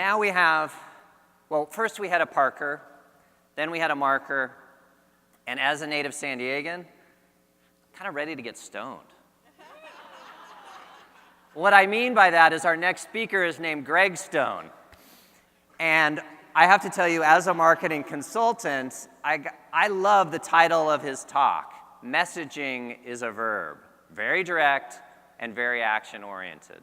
now we have, well, first we had a Parker, then we had a marker, and as a native San Diegan, I'm kind of ready to get stoned. What I mean by that is our next speaker is named Greg Stone. And I have to tell you, as a marketing consultant, I love the title of his talk, Messaging is a Verb. Very direct and very action-oriented.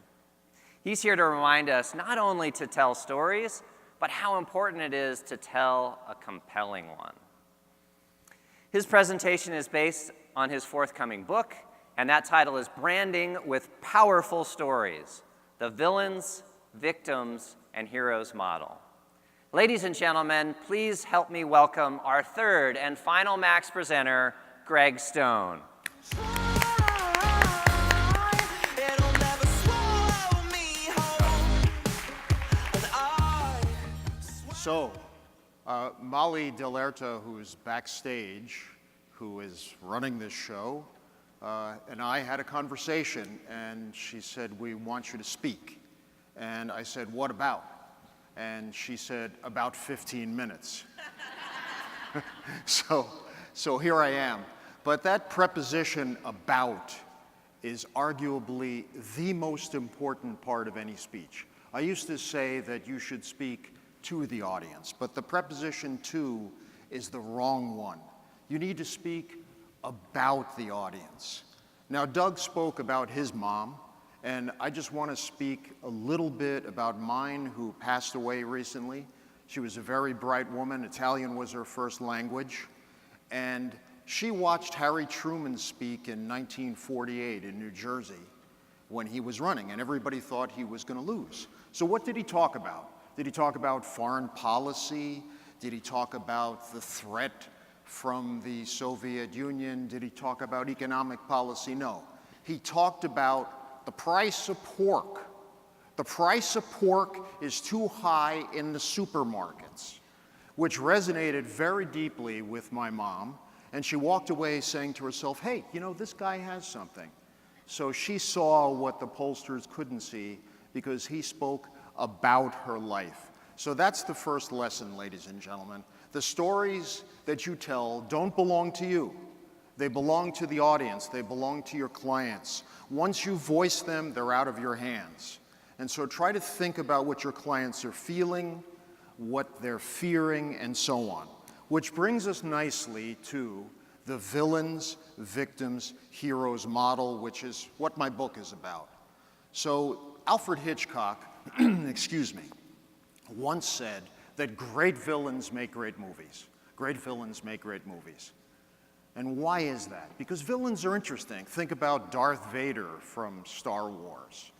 He's here to remind us not only to tell stories, but how important it is to tell a compelling one. His presentation is based on his forthcoming book, and that title is Branding with Powerful Stories, the Villains, Victims, and Heroes Model. Ladies and gentlemen, please help me welcome our third and final Max presenter, Greg Stone. So, Molly Delerta, who's backstage, who is running this show, and I had a conversation, and she said, "We want you to speak." And I said, "What about?" And she said, "About 15 minutes." So here I am. But that preposition, about, is arguably the most important part of any speech. I used to say that you should speak to the audience, but the preposition to is the wrong one. You need to speak about the audience. Now, Doug spoke about his mom, and I just want to speak a little bit about mine, who passed away recently. She was a very bright woman. Italian was her first language, and she watched Harry Truman speak in 1948 in New Jersey when he was running, and everybody thought he was going to lose. So what did he talk about? Did he talk about foreign policy? Did he talk about the threat from the Soviet Union? Did he talk about economic policy? No. He talked about the price of pork. The price of pork is too high in the supermarkets, which resonated very deeply with my mom. And she walked away saying to herself, "Hey, you know, this guy has something." So she saw what the pollsters couldn't see, because he spoke about her life. So that's the first lesson, ladies and gentlemen. The stories that you tell don't belong to you. They belong to the audience. They belong to your clients. Once you voice them, they're out of your hands. And so try to think about what your clients are feeling, what they're fearing, and so on. Which brings us nicely to the villains, victims, heroes model, which is what my book is about. So Alfred Hitchcock, excuse me, once said that great villains make great movies. Great villains make great movies. And why is that? Because villains are interesting. Think about Darth Vader from Star Wars.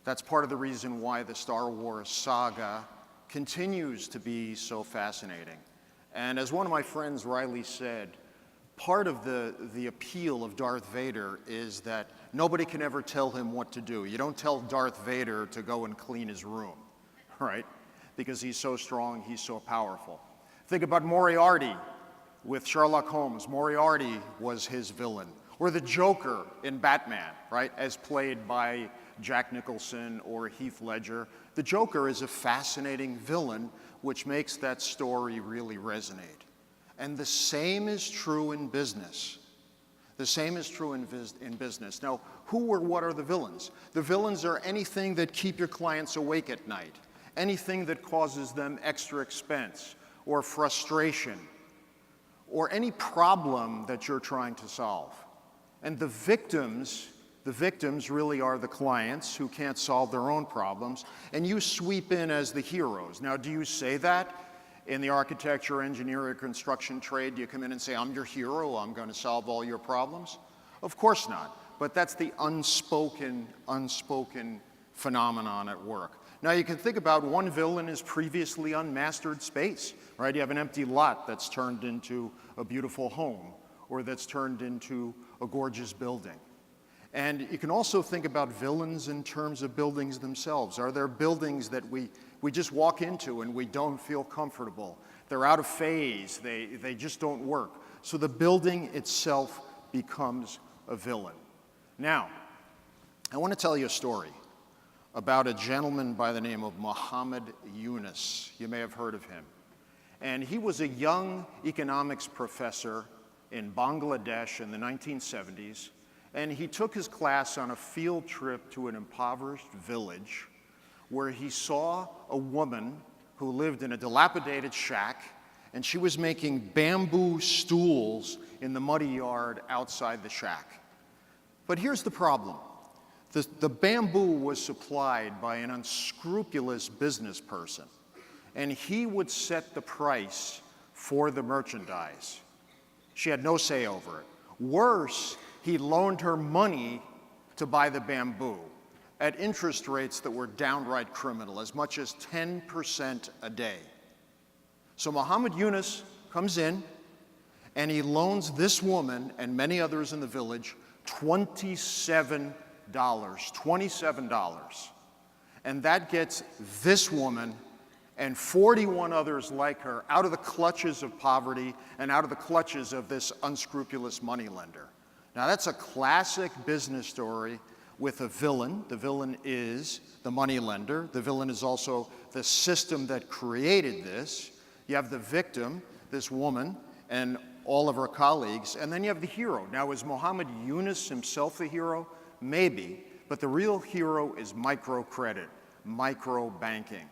That's part of the reason why the Star Wars saga continues to be so fascinating. And as one of my friends, Riley, said, part of the appeal of Darth Vader is that nobody can ever tell him what to do. You don't tell Darth Vader to go and clean his room, right? Because he's so strong, he's so powerful. Think about Moriarty with Sherlock Holmes. Moriarty was his villain. Or the Joker in Batman, right, as played by Jack Nicholson or Heath Ledger. The Joker is a fascinating villain, which makes that story really resonate. And the same is true in business. The same is true in business. Now, who or what are the villains? The villains are anything that keep your clients awake at night, anything that causes them extra expense or frustration, or any problem that you're trying to solve. And the victims really are the clients who can't solve their own problems, and you sweep in as the heroes. Now, do you say that? In the architecture, engineering, or construction trade, do you come in and say, "I'm your hero, I'm going to solve all your problems"? Of course not. But that's the unspoken phenomenon at work. Now you can think about one villain is previously unmastered space, right? You have an empty lot that's turned into a beautiful home, or that's turned into a gorgeous building. And you can also think about villains in terms of buildings themselves. Are there buildings that we just walk into and we don't feel comfortable? They're out of phase, they just don't work. So the building itself becomes a villain. Now, I want to tell you a story about a gentleman by the name of Muhammad Yunus. You may have heard of him. And he was a young economics professor in Bangladesh in the 1970s, and he took his class on a field trip to an impoverished village where he saw a woman who lived in a dilapidated shack, and she was making bamboo stools in the muddy yard outside the shack. But here's the problem. The bamboo was supplied by an unscrupulous business person, and he would set the price for the merchandise. She had no say over it. Worse, he loaned her money to buy the bamboo at interest rates that were downright criminal, as much as 10% a day. So Muhammad Yunus comes in, and he loans this woman and many others in the village $27. And that gets this woman and 41 others like her out of the clutches of poverty and out of the clutches of this unscrupulous moneylender. Now that's a classic business story with a villain. The villain is the moneylender. The villain is also the system that created this. You have the victim, this woman, and all of her colleagues, and then you have the hero. Now, is Muhammad Yunus himself the hero? Maybe, but the real hero is microcredit, micro-banking.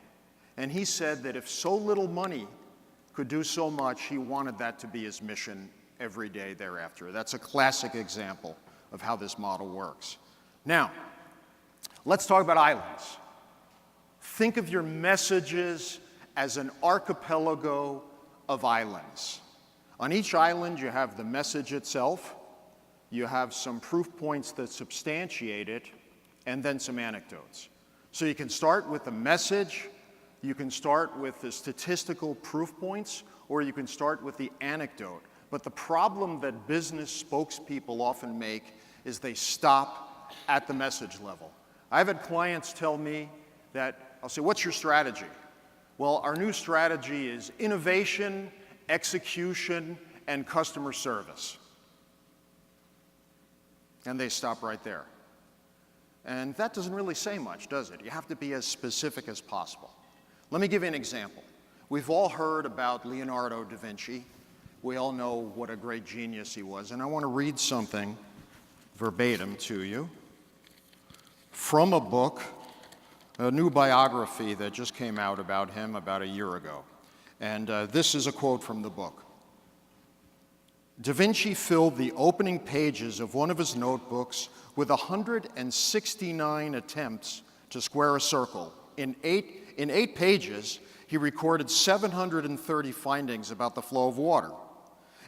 And he said that if so little money could do so much, he wanted that to be his mission every day thereafter. That's a classic example of how this model works. Now, let's talk about islands. Think of your messages as an archipelago of islands. On each island, you have the message itself, you have some proof points that substantiate it, and then some anecdotes. So you can start with the message, you can start with the statistical proof points, or you can start with the anecdote. But the problem that business spokespeople often make is they stop at the message level. I've had clients tell me that, I'll say, what's your strategy? Well, our new strategy is innovation, execution, and customer service. And they stop right there. And that doesn't really say much, does it? You have to be as specific as possible. Let me give you an example. We've all heard about Leonardo da Vinci. We all know what a great genius he was. And I want to read something verbatim to you from a book, a new biography that just came out about him about a year ago. And this is a quote from the book. Da Vinci filled the opening pages of one of his notebooks with 169 attempts to square a circle. In eight pages, he recorded 730 findings about the flow of water.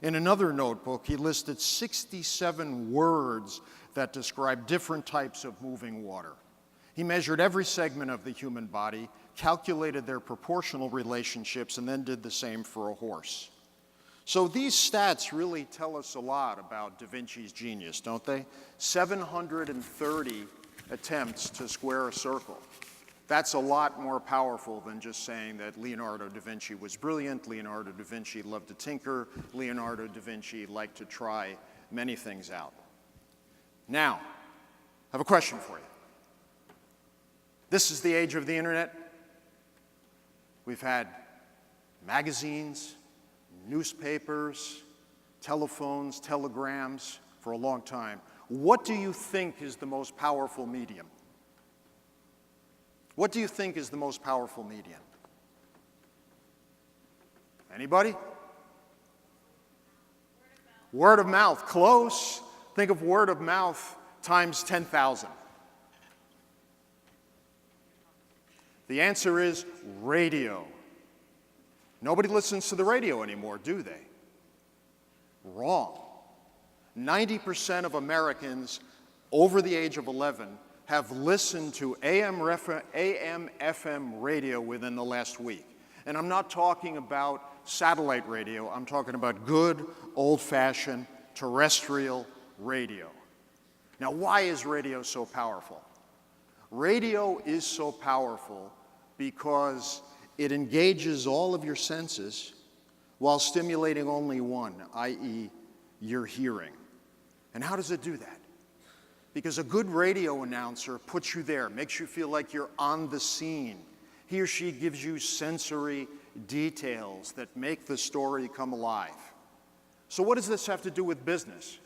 In another notebook, he listed 67 words that describe different types of moving water. He measured every segment of the human body, calculated their proportional relationships, and then did the same for a horse. So these stats really tell us a lot about Da Vinci's genius, don't they? 730 attempts to square a circle. That's a lot more powerful than just saying that Leonardo da Vinci was brilliant, Leonardo da Vinci loved to tinker, Leonardo da Vinci liked to try many things out. Now, I have a question for you. This is the age of the internet. We've had magazines, newspapers, telephones, telegrams for a long time. What do you think is the most powerful medium? What do you think is the most powerful medium? Anybody? Word of mouth. Close. Think of word of mouth times 10,000. The answer is radio. Nobody listens to the radio anymore, do they? Wrong. 90% of Americans over the age of 11 have listened to AM, FM radio within the last week. And I'm not talking about satellite radio, I'm talking about good, old-fashioned, terrestrial radio. Now, why is radio so powerful? Radio is so powerful because it engages all of your senses while stimulating only one, i.e., your hearing. And how does it do that? Because a good radio announcer puts you there, makes you feel like you're on the scene. He or she gives you sensory details that make the story come alive. So what does this have to do with business?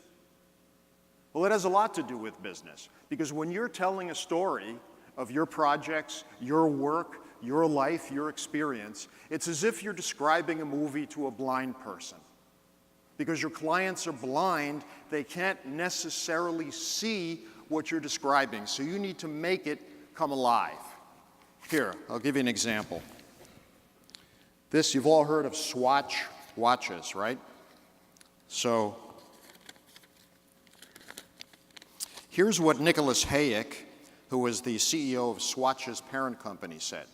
Well, it has a lot to do with business, because when you're telling a story of your projects, your work, your life, your experience, it's as if you're describing a movie to a blind person. Because your clients are blind, they can't necessarily see what you're describing, so you need to make it come alive. Here, I'll give you an example. This, you've all heard of Swatch watches, right? So, here's what Nicholas Hayek, who was the CEO of Swatch's parent company, said.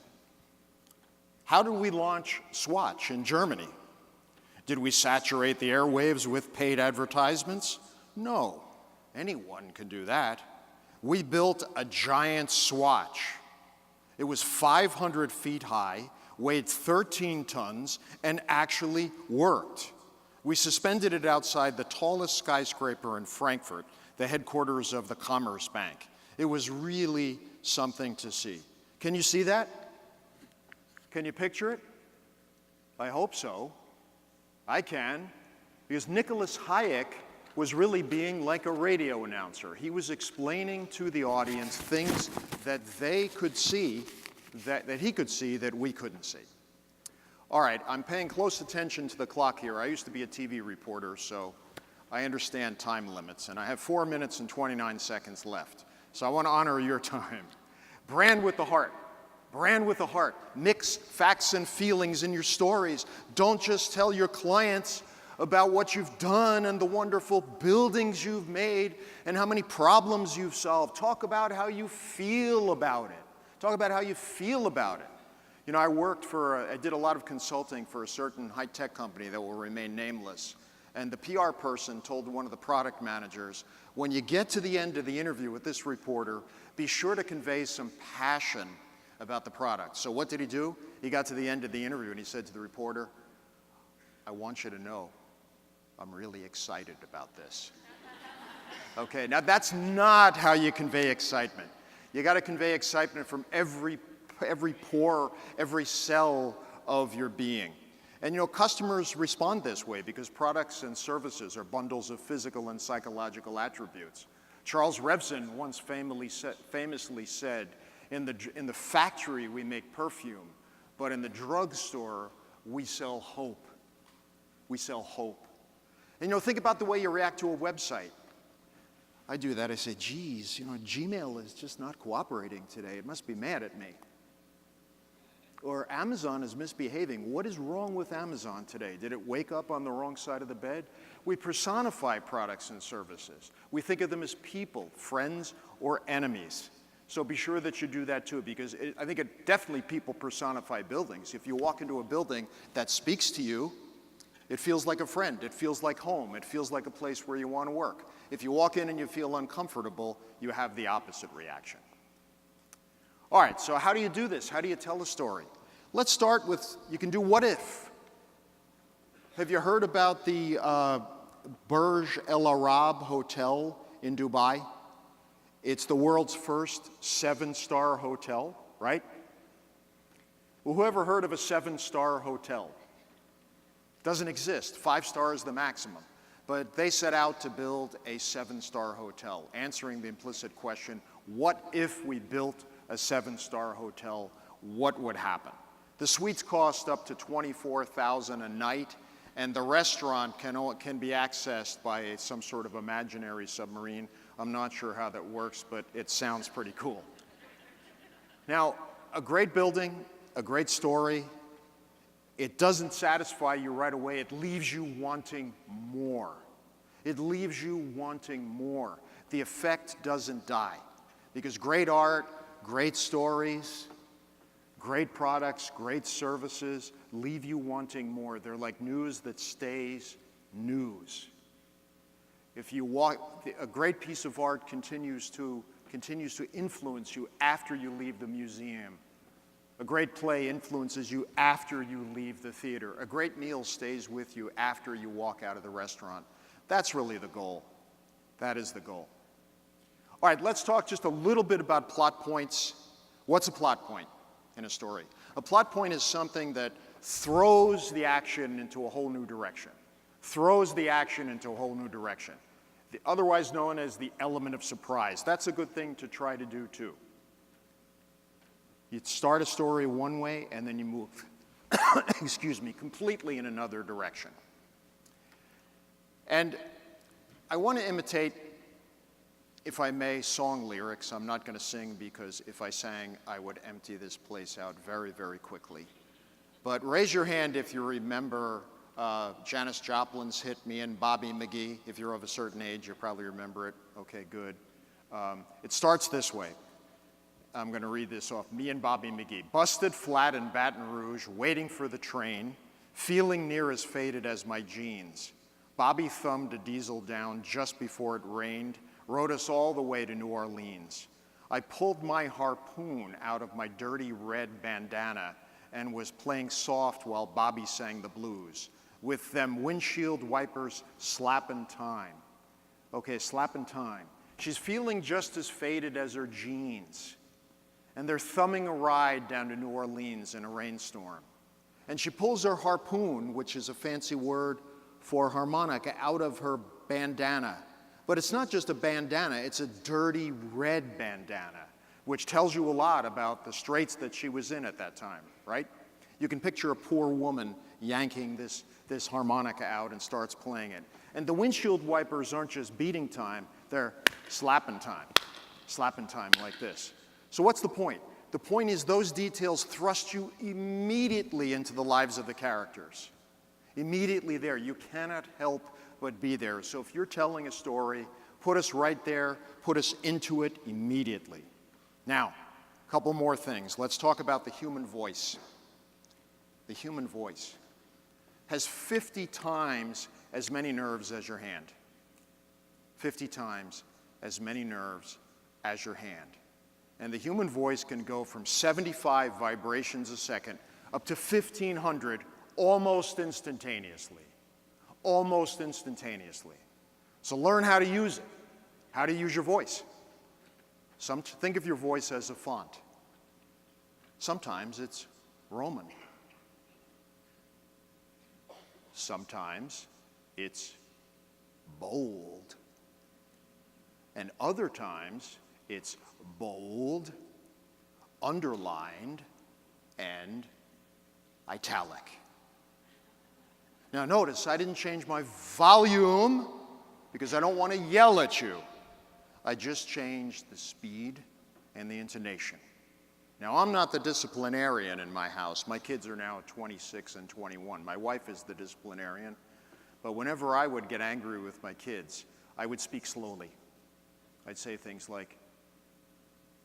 How did we launch Swatch in Germany? Did we saturate the airwaves with paid advertisements? No. Anyone can do that. We built a giant Swatch. It was 500 feet high, weighed 13 tons, and actually worked. We suspended it outside the tallest skyscraper in Frankfurt, the headquarters of the Commerce Bank. It was really something to see. Can you see that? Can you picture it? I hope so. I can, because Nicholas Hayek was really being like a radio announcer. He was explaining to the audience things that they could see, that he could see that we couldn't see. All right, I'm paying close attention to the clock here. I used to be a TV reporter, so I understand time limits, and I have 4 minutes and 29 seconds left. So I want to honor your time. Brand with the heart. Brand with a heart. Mix facts and feelings in your stories. Don't just tell your clients about what you've done and the wonderful buildings you've made and how many problems you've solved. Talk about how you feel about it. Talk about how you feel about it. You know, I did a lot of consulting for a certain high-tech company that will remain nameless. And the PR person told one of the product managers, when you get to the end of the interview with this reporter, be sure to convey some passion about the product. So what did he do? He got to the end of the interview and he said to the reporter, I want you to know I'm really excited about this. Okay, now that's not how you convey excitement. You got to convey excitement from every pore, every cell of your being. And you know, customers respond this way because products and services are bundles of physical and psychological attributes. Charles Revson once famously said, in the factory we make perfume, but in the drugstore we sell hope. We sell hope. And you know, think about the way you react to a website. I do that. I say, geez, you know, Gmail is just not cooperating today. It must be mad at me. Or Amazon is misbehaving. What is wrong with Amazon today? Did it wake up on the wrong side of the bed? We personify products and services. We think of them as people, friends, or enemies. So be sure that you do that too, because I think definitely people personify buildings. If you walk into a building that speaks to you, it feels like a friend, it feels like home, it feels like a place where you want to work. If you walk in and you feel uncomfortable, you have the opposite reaction. All right, so how do you do this? How do you tell a story? Let's start with, you can do what if. Have you heard about the Burj Al Arab Hotel in Dubai? It's the world's first 7-star hotel, right? Well, who ever heard of a 7-star hotel? Doesn't exist. 5 stars is the maximum. But they set out to build a 7-star hotel, answering the implicit question, what if we built a 7-star hotel, what would happen? The suites cost up to $24,000 a night, and the restaurant can be accessed by some sort of imaginary submarine. I'm not sure how that works, but it sounds pretty cool. Now, a great building, a great story, it doesn't satisfy you right away. It leaves you wanting more. It leaves you wanting more. The effect doesn't die, because great art, great stories, great products, great services leave you wanting more. They're like news that stays news. If you walk, a great piece of art continues to influence you after you leave the museum. A great play influences you after you leave the theater. A great meal stays with you after you walk out of the restaurant. That's really the goal. That is the goal. All right, let's talk just a little bit about plot points. What's a plot point in a story? A plot point is something that throws the action into a whole new direction. Throws the action into a whole new direction. Otherwise known as the element of surprise. That's a good thing to try to do too. You start a story one way and then you move, excuse me, completely in another direction. And I want to imitate, if I may, song lyrics. I'm not going to sing because if I sang, I would empty this place out very, very quickly. But raise your hand if you remember Janis Joplin's hit, Me and Bobby McGee. If you're of a certain age, you probably remember it. Okay, good. It starts this way. I'm going to read this off. Me and Bobby McGee. Busted flat in Baton Rouge, waiting for the train, feeling near as faded as my jeans. Bobby thumbed a diesel down just before it rained, rode us all the way to New Orleans. I pulled my harpoon out of my dirty red bandana and was playing soft while Bobby sang the blues, with them windshield wipers slapping time. Okay, slapping time. She's feeling just as faded as her jeans, and they're thumbing a ride down to New Orleans in a rainstorm. And she pulls her harpoon, which is a fancy word for harmonica, out of her bandana. But it's not just a bandana, it's a dirty red bandana, which tells you a lot about the straits that she was in at that time, right? You can picture a poor woman yanking this harmonica out and starts playing it. And the windshield wipers aren't just beating time, they're slapping time like this. So what's the point? The point is those details thrust you immediately into the lives of the characters. Immediately there. You cannot help but be there. So if you're telling a story, put us right there, put us into it immediately. Now, a couple more things. Let's talk about the human voice. The human voice has 50 times as many nerves as your hand. 50 times as many nerves as your hand. And the human voice can go from 75 vibrations a second up to 1,500 almost instantaneously. Almost instantaneously. So learn how to use it. How to use your voice. Think of your voice as a font. Sometimes it's Roman. Sometimes it's bold. And other times it's bold, underlined, and italic. Now notice, I didn't change my volume because I don't want to yell at you. I just changed the speed and the intonation. Now, I'm not the disciplinarian in my house. My kids are now 26 and 21. My wife is the disciplinarian. But whenever I would get angry with my kids, I would speak slowly. I'd say things like,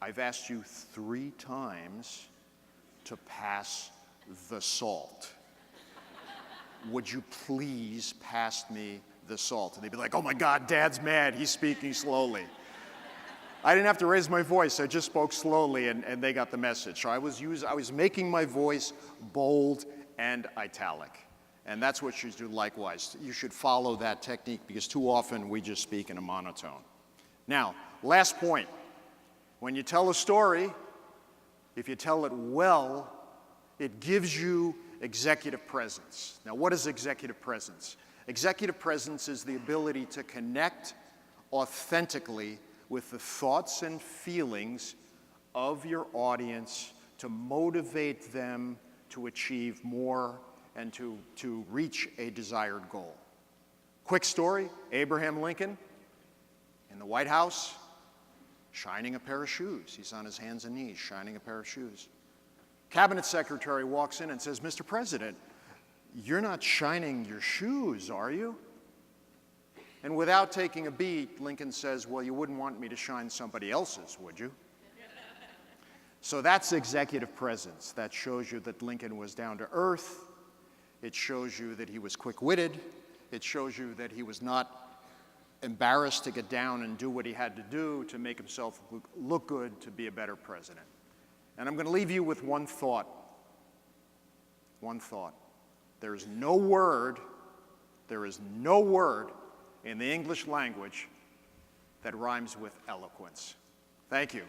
I've asked you 3 times to pass the salt. Would you please pass me the salt? And they'd be like, oh my God, Dad's mad, he's speaking slowly. I didn't have to raise my voice, I just spoke slowly and they got the message. So I was making my voice bold and italic. And that's what you should do likewise. You should follow that technique because too often we just speak in a monotone. Now, last point. When you tell a story, if you tell it well, it gives you executive presence. Now, what is executive presence? Executive presence is the ability to connect authentically with the thoughts and feelings of your audience to motivate them to achieve more and to reach a desired goal. Quick story, Abraham Lincoln in the White House, shining a pair of shoes. He's on his hands and knees, shining a pair of shoes. Cabinet secretary walks in and says, Mr. President, you're not shining your shoes, are you? And without taking a beat, Lincoln says, well, you wouldn't want me to shine somebody else's, would you? So that's executive presence. That shows you that Lincoln was down to earth. It shows you that he was quick-witted. It shows you that he was not embarrassed to get down and do what he had to do to make himself look good to be a better president. And I'm going to leave you with one thought. One thought. There is no word in the English language that rhymes with eloquence. Thank you.